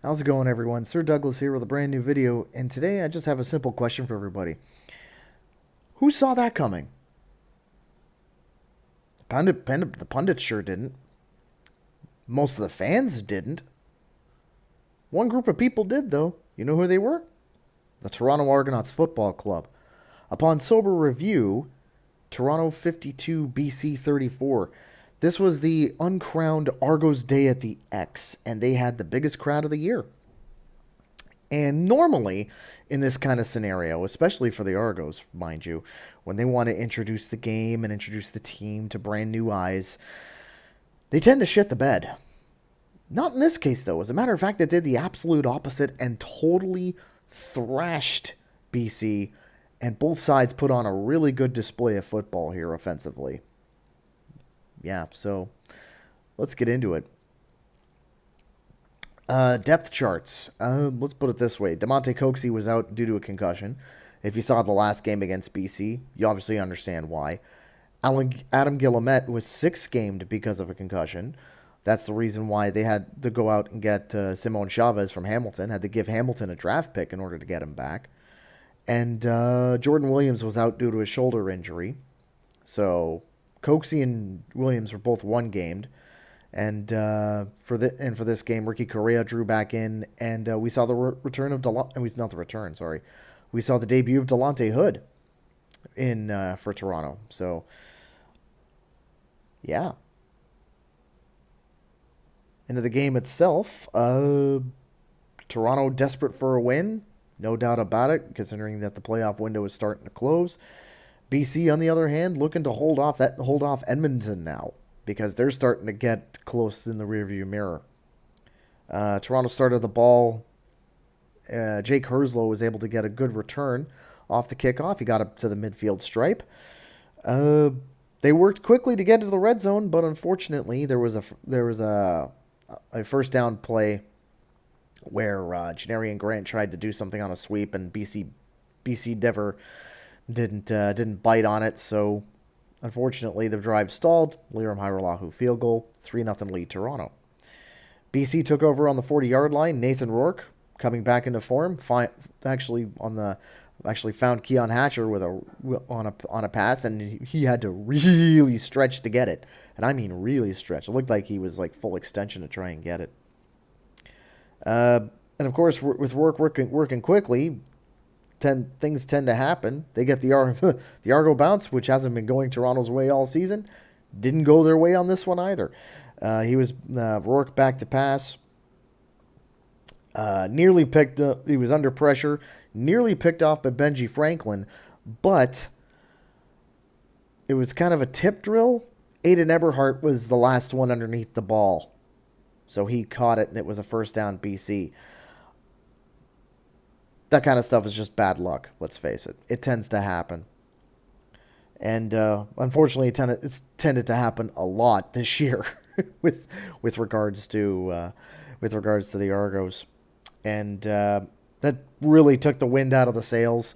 How's it going, everyone? Sir Douglas here with a brand new video, and today I just have a simple question for everybody. Who saw that coming? The pundits sure didn't. Most of the fans didn't. One group of people did, though. You know who they were? The Toronto Argonauts Football Club. Upon sober review, Toronto 52, BC 34. This was the uncrowned Argos Day at the X, and they had the biggest crowd of the year. And normally, in this kind of scenario, especially for the Argos, mind you, when they want to introduce the game and introduce the team to brand new eyes, they tend to shit the bed. Not in this case, though. As a matter of fact, they did the absolute opposite and totally thrashed BC, and both sides put on a really good display of football here offensively. Yeah, so let's get into it. Depth charts. Let's put it this way. DeMonte Coxey was out due to a concussion. If you saw the last game against BC, you obviously understand why. Adam Guillemette was 6-gamed because of a concussion. That's the reason why they had to go out and get Simon Chavez from Hamilton. Had to give Hamilton a draft pick in order to get him back. And Jordan Williams was out due to a shoulder injury. So Coxey and Williams were both 1-gamed. And for this game, Ricky Correa drew back in, and we saw the return of we saw the debut of Delonte Hood in for Toronto. So yeah, into the game itself, Toronto desperate for a win, no doubt about it, considering that the playoff window is starting to close. BC, on the other hand, looking to hold off Edmonton now, because they're starting to get close in the rearview mirror. Toronto started the ball. Jake Herslow was able to get a good return off the kickoff. He got up to the midfield stripe. They worked quickly to get into the red zone, but unfortunately, there was a first down play where Janarian Grant tried to do something on a sweep, and BC never didn't bite on it. So unfortunately, the drive stalled. Liram Hajrullahu field goal, 3-0 lead Toronto. BC took over on the 40-yard line. Nathan Rourke coming back into form. Actually found Keon Hatcher on a pass, and he had to really stretch to get it. And I mean really stretch. It looked like he was like full extension to try and get it. And of course, with Rourke working quickly, things tend to happen. They get the Argo bounce, which hasn't been going Toronto's way all season. Didn't go their way on this one either. He was Rourke back to pass. Nearly picked up. He was under pressure. Nearly picked off by Benji Franklin, but it was kind of a tip drill. Aiden Eberhardt was the last one underneath the ball, so he caught it, and it was a first down BC. That kind of stuff is just bad luck, let's face it. It tends to happen. And unfortunately, it's tended to happen a lot this year with regards to the Argos. And that really took the wind out of the sails.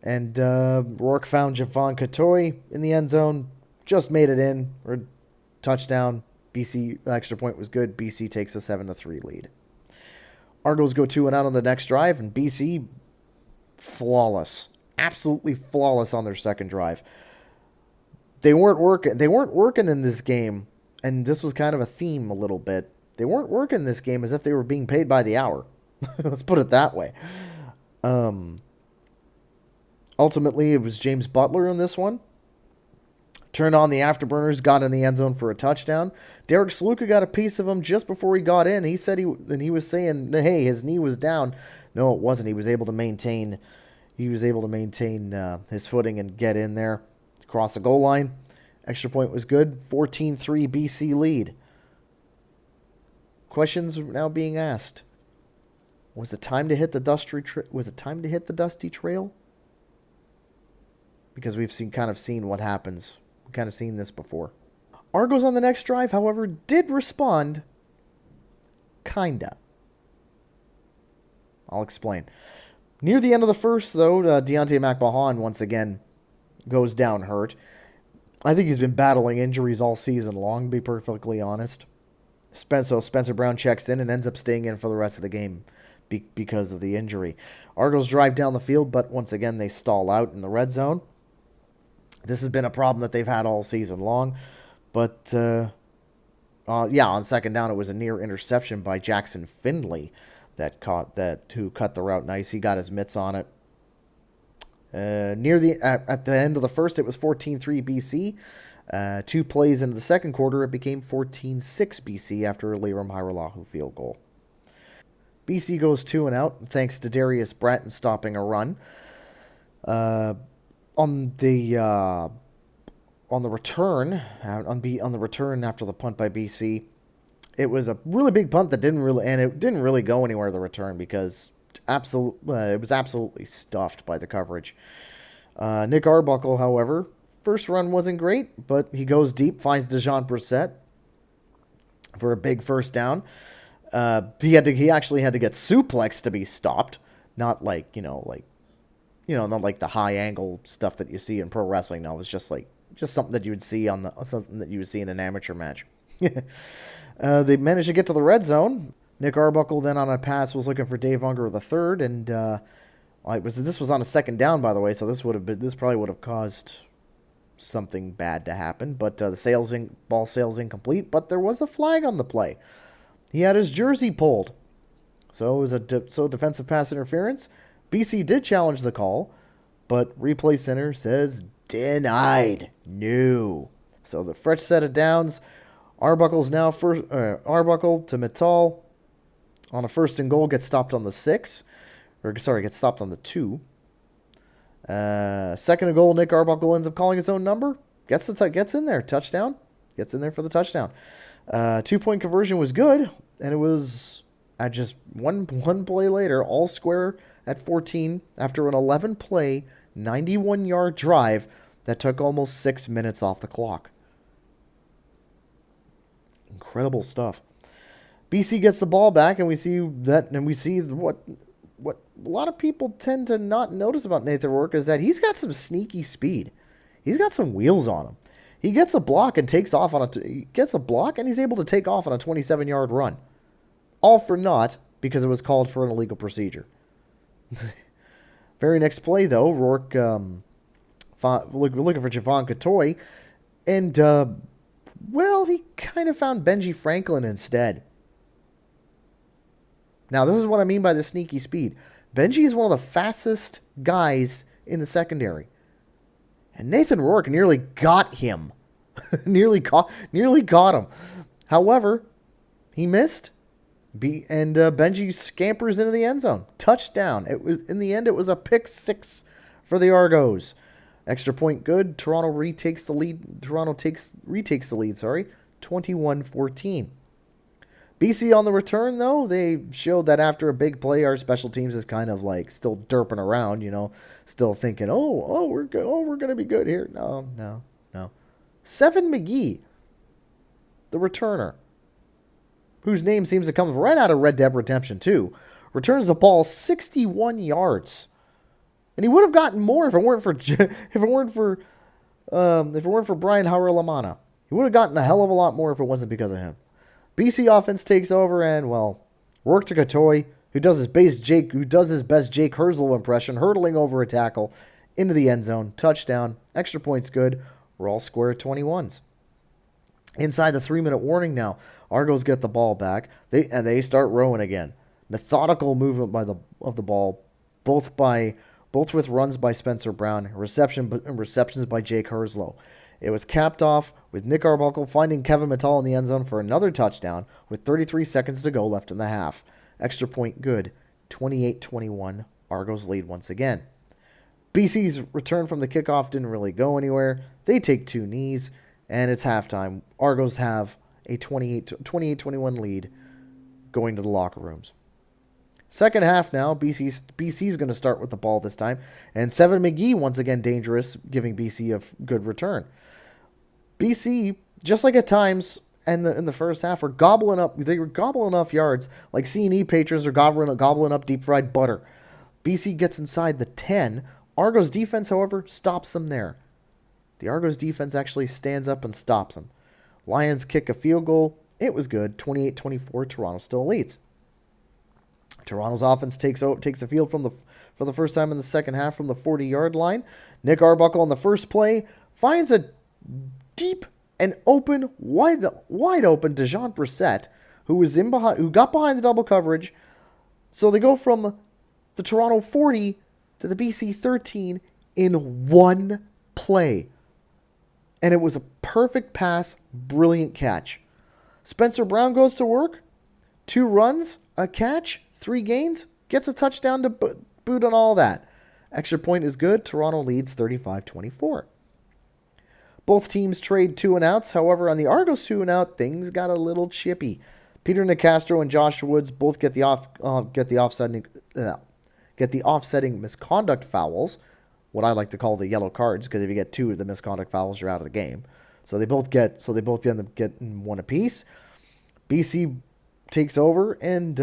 And Rourke found Javon Katoy in the end zone, just made it in, or touchdown. BC extra point was good. BC takes a 7-3 lead. Argos go 2-out on the next drive, and BC flawless, absolutely flawless on their second drive. They weren't working in this game, and this was kind of a theme a little bit. They weren't working this game as if they were being paid by the hour. Let's put it that way. Ultimately, it was James Butler in this one. Turned on the afterburners, got in the end zone for a touchdown. Derek Sluka got a piece of him just before he got in. He said he was saying, hey, his knee was down. No, it wasn't. He was able to maintain his footing and get in there. Across the goal line. Extra point was good. 14-3 BC lead. Questions now being asked. Was it time to hit the dusty trail? Because we've seen what happens. Kind of seen this before. Argos on the next drive, however, did respond. Kinda. I'll explain. Near the end of the first, though, Deontay McMahon once again goes down hurt. I think he's been battling injuries all season long, to be perfectly honest. Spencer Brown checks in and ends up staying in for the rest of the game because of the injury. Argos drive down the field, but once again they stall out in the red zone. This has been a problem that they've had all season long, but on second down it was a near interception by Jackson Findlay who cut the route nice. He got his mitts on it. At the end of the first, it was 14-3 BC. 2 plays into the second quarter, it became 14-6 BC after a Liram Hairolahu field goal. BC goes 2 and out thanks to Darius Bratton stopping a run. On the return after the punt by BC, it was a really big punt that didn't really go anywhere. The return because it was absolutely stuffed by the coverage. Nick Arbuckle, however, first run wasn't great, but he goes deep, finds Dejon Brissett for a big first down. He actually had to get suplexed to be stopped, not like not like the high angle stuff that you see in pro wrestling. No, it was just something that you would see in an amateur match. They managed to get to the red zone. Nick Arbuckle then on a pass was looking for Dave Unger III, and this was on a second down, by the way, so this probably would have caused something bad to happen. But the ball sails incomplete, but there was a flag on the play. He had his jersey pulled, so it was defensive pass interference. BC did challenge the call, but Replay Center says denied. No. So the fresh set of downs. Arbuckle to Mittal on a first and goal, gets stopped on the 6. Gets stopped on the 2. Second and goal, Nick Arbuckle ends up calling his own number. Gets in there. Touchdown. Gets in there for the touchdown. 2-point conversion was good, and it was at just one play later, all square at 14 after an 11-play, 91-yard drive that took almost 6 minutes off the clock. Incredible stuff. BC gets the ball back, and we see what a lot of people tend to not notice about Nathan Rourke is that he's got some sneaky speed. He's got some wheels on him. He gets a block and takes off and he's able to take off on a 27-yard run. All for naught because it was called for an illegal procedure. Very next play, though, Rourke looking for Javon Catoy, and he kind of found Benji Franklin instead. Now, this is what I mean by the sneaky speed. Benji is one of the fastest guys in the secondary. And Nathan Rourke nearly got him. nearly caught him. However, he missed. Benji scampers into the end zone. Touchdown. In the end, it was a pick 6 for the Argos. Extra point good. Toronto retakes the lead. 21-14. BC on the return, though, they showed that after a big play, our special teams is kind of like still derping around, still thinking, we're gonna be good here. No. Seven McGee, the returner, whose name seems to come right out of Red Dead Redemption 2, returns the ball 61 yards, and he would have gotten more if it weren't for Brian Haurelamana. He would have gotten a hell of a lot more if it wasn't because of him. BC offense takes over, and Rourke to Catoy, who does his best Jake Herzl impression, hurdling over a tackle into the end zone, touchdown, extra points good. We're all square at 21s. Inside the 3-minute warning now, Argos get the ball back. They start rowing again. Methodical movement of the ball, both with runs by Spencer Brown, receptions by Jake Herzl. It was capped off with Nick Arbuckle finding Kevin Mittal in the end zone for another touchdown with 33 seconds to go left in the half. Extra point good. 28-21. Argos lead once again. BC's return from the kickoff didn't really go anywhere. They take 2 knees, and it's halftime. Argos have a 28-21 lead going to the locker rooms. Second half now, BC's going to start with the ball this time, and Seven McGee once again dangerous, giving BC a good return. BC, just like at times in the first half, were gobbling up yards like C&E patrons are gobbling up deep fried butter. BC gets inside the 10. Argos defense, however, stops them there. The Argos defense actually stands up and stops them. Lions kick a field goal. It was good. 28-24, Toronto still leads. Toronto's offense takes the field for the first time in the second half from the 40-yard line. Nick Arbuckle on the first play finds a deep and open, wide open DeJean Brissett, who got behind the double coverage. So they go from the Toronto 40 to the BC 13 in one play. And it was a perfect pass, brilliant catch. Spencer Brown goes to work, 2 runs, a catch, 3 gains, gets a touchdown to boot on all that. Extra point is good. Toronto leads 35-24. Both teams trade 2-and-outs. However, on the Argos 2-and-out, things got a little chippy. Peter Nicastro and Josh Woods both get the offsetting misconduct fouls, what I like to call the yellow cards, because if you get 2 of the misconduct fouls, you're out of the game. So they both end up getting 1 apiece. BC takes over and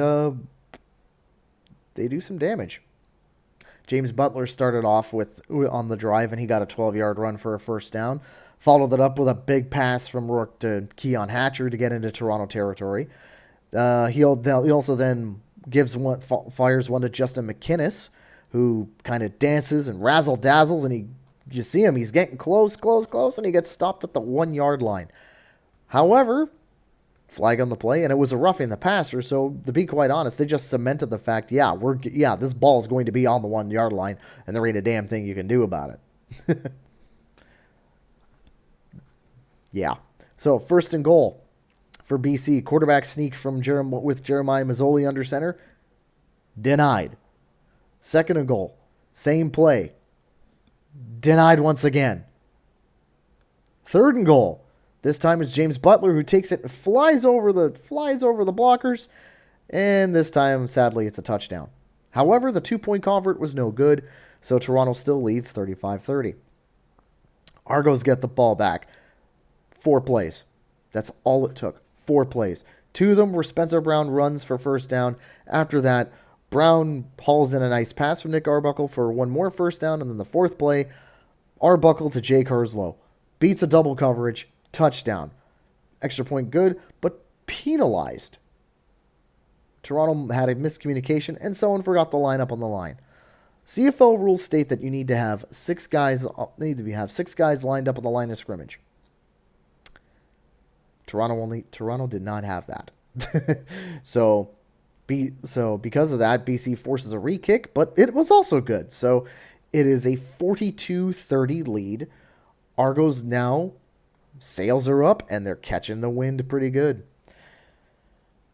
they do some damage. James Butler started off on the drive, and he got a 12-yard run for a first down. Followed it up with a big pass from Rourke to Keon Hatcher to get into Toronto territory. He also then fires one to Justin McInnes, who kind of dances and razzle-dazzles, and you see him, he's getting close, and he gets stopped at the 1-yard line. However, flag on the play, and it was a roughing the passer, so to be quite honest, they just cemented the fact, this ball is going to be on the 1-yard line, and there ain't a damn thing you can do about it. Yeah. So, first and goal for BC. Quarterback sneak with Jeremiah Mazzoli under center. Denied. Second and goal. Same play. Denied once again. Third and goal. This time it's James Butler who takes it and flies over the blockers. And this time, sadly, it's a touchdown. However, the 2-point convert was no good, so Toronto still leads 35-30. Argos get the ball back. 4 plays. That's all it took. 4 plays. 2 of them were Spencer Brown runs for first down. After that, Brown hauls in a nice pass from Nick Arbuckle for 1 more first down. And then the 4th play, Arbuckle to Jake Herslow. Beats a double coverage. Touchdown. Extra point good, but penalized. Toronto had a miscommunication, and someone forgot the lineup on the line. CFL rules state that you need to have 6 guys. Six guys lined up on the line of scrimmage. Toronto did not have that. So because of that, BC forces a re-kick, but it was also good. So it is a 42-30 lead. Argos now, sails are up, and they're catching the wind pretty good.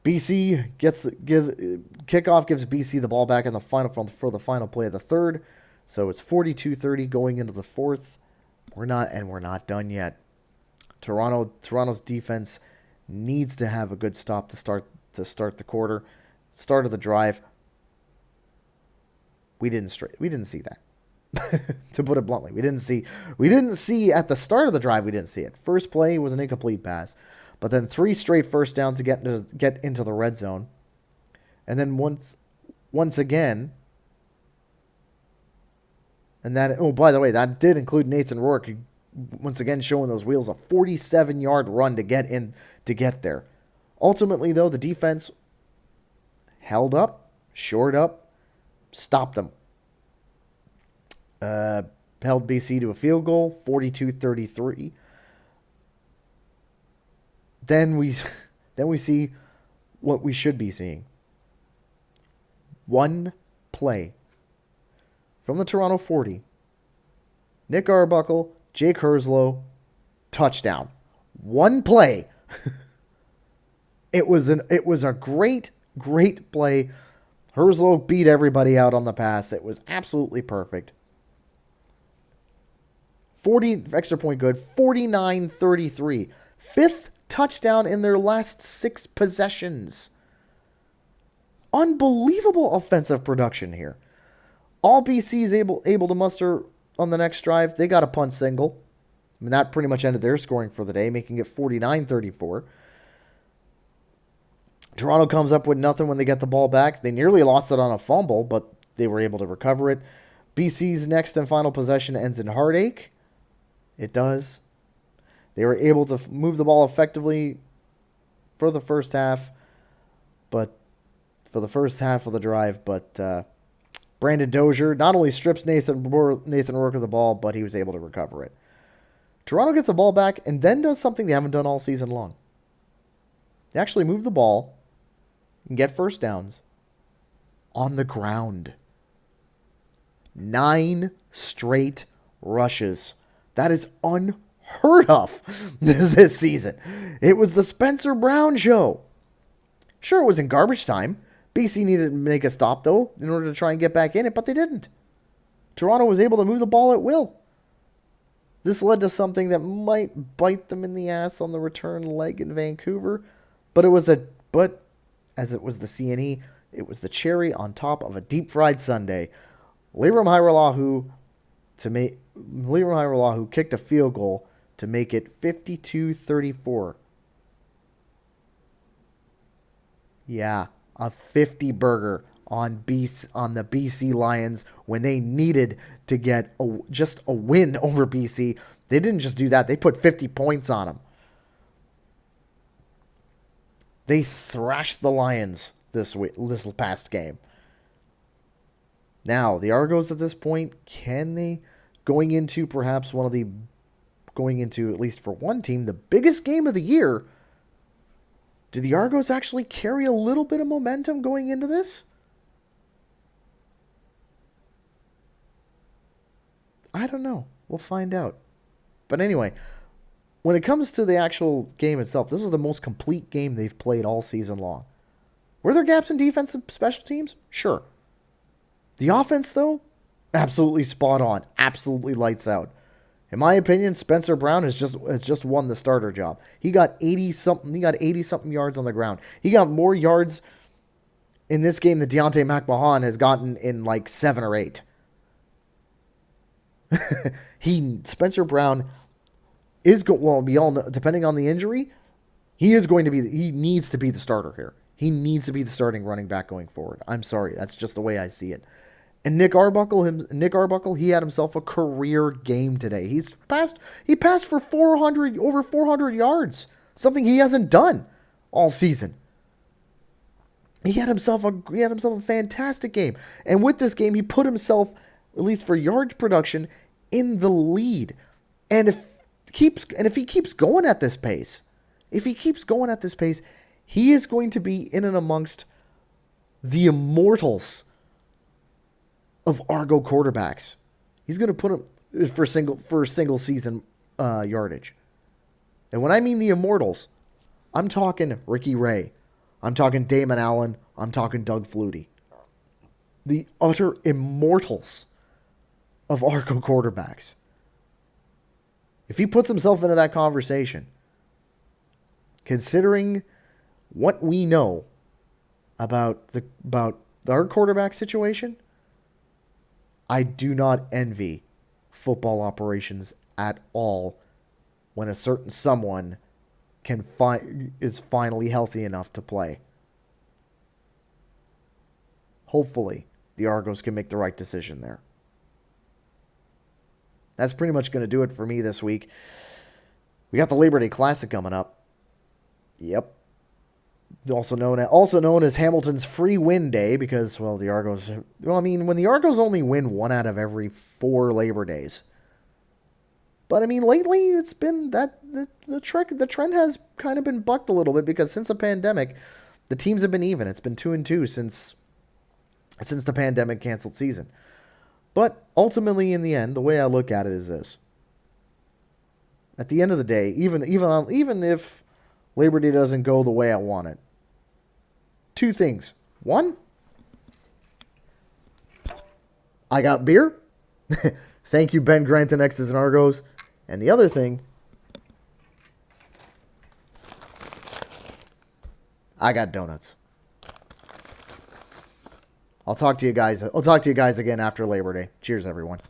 BC kickoff gives BC the ball back in the for the final play of the third. So it's 42-30 going into the fourth. We're not done yet. Toronto's defense needs to have a good stop to start the quarter. Start of the drive. We didn't see that. To put it bluntly, we didn't see at the start of the drive. We didn't see it. First play was an incomplete pass, but then 3 straight first downs to get into the red zone, and then once again. And that, oh, by the way, that did include Nathan Rourke, once again showing those wheels, a 47-yard run to get there. Ultimately, though, the defense held up, shored up, stopped them. Held BC to a field goal, 42-33. Then we see what we should be seeing. 1 play from the Toronto 40. Nick Arbuckle, Jake Herslow, touchdown. 1 play. It was a great play. Herslow beat everybody out on the pass. It was absolutely perfect. 40 extra point good, 49-33. 5th touchdown in their last 6 possessions. Unbelievable offensive production here. All BC is able to muster on the next drive. They got a punt single. I mean, that pretty much ended their scoring for the day, making it 49-34. Toronto comes up with nothing when they get the ball back. They nearly lost it on a fumble, but they were able to recover it. BC's next and final possession ends in heartache. It does. They were able to move the ball effectively for the first half, but for the first half of the drive, but Brandon Dozier not only strips Nathan Rourke of the ball, but he was able to recover it. Toronto gets the ball back and then does something they haven't done all season long. They actually move the ball and get first downs on the ground. 9 straight rushes. That is unheard of this season. It was the Spencer Brown show. Sure, it was in garbage time. BC needed to make a stop, though, in order to try and get back in it, but they didn't. Toronto was able to move the ball at will. This led to something that might bite them in the ass on the return leg in Vancouver, but as it was the CNE, it was the cherry on top of a deep-fried sundae. Liram Hajrullahu kicked a field goal to make it 52-34. Yeah, a 50 burger on the BC Lions when they needed to get just a win over BC. They didn't just do that. They put 50 points on them. They thrashed the Lions this past game. Now, the Argos at this point, can they, going into at least for one team, the biggest game of the year, do the Argos actually carry a little bit of momentum going into this? I don't know. We'll find out. But anyway, when it comes to the actual game itself, this is the most complete game they've played all season long. Were there gaps in defense and special teams? Sure. The offense, though, absolutely spot on. Absolutely lights out. In my opinion, Spencer Brown has just won the starter job. He got 80-something yards on the ground. He got more yards in this game than Deontay McMahon has gotten in like 7 or 8. Spencer Brown is we all know, depending on the injury, he needs to be the starter here. He needs to be the starting running back going forward. I'm sorry, that's just the way I see it. And Nick Arbuckle, he had himself a career game today. He passed for over 400 yards, something he hasn't done all season. He had himself a fantastic game. And with this game, he put himself, at least for yards production, in the lead. And if he keeps going at this pace, he is going to be in and amongst the immortals of Argo quarterbacks. He's going to put him for single season yardage. And when I mean the immortals, I'm talking Ricky Ray. I'm talking Damon Allen. I'm talking Doug Flutie. The utter immortals of Argo quarterbacks. If he puts himself into that conversation, considering what we know about our quarterback situation, I do not envy football operations at all when a certain someone is finally healthy enough to play. Hopefully, the Argos can make the right decision there. That's pretty much going to do it for me this week. We got the Labor Day Classic coming up. Yep. Also known as Hamilton's free win day because, well, the Argos... Well, I mean, when the Argos only win 1 out of every 4 Labor Days. But, I mean, lately it's been that... The trend has kind of been bucked a little bit because since the pandemic, the teams have been even. It's been 2-2 since the pandemic canceled season. But ultimately, in the end, the way I look at it is this. At the end of the day, even if Labor Day doesn't go the way I want it, 2 things. 1, I got beer. Thank you, Ben Granton, X's and Argos. And the other thing, I got donuts. I'll talk to you guys again after Labor Day. Cheers, everyone.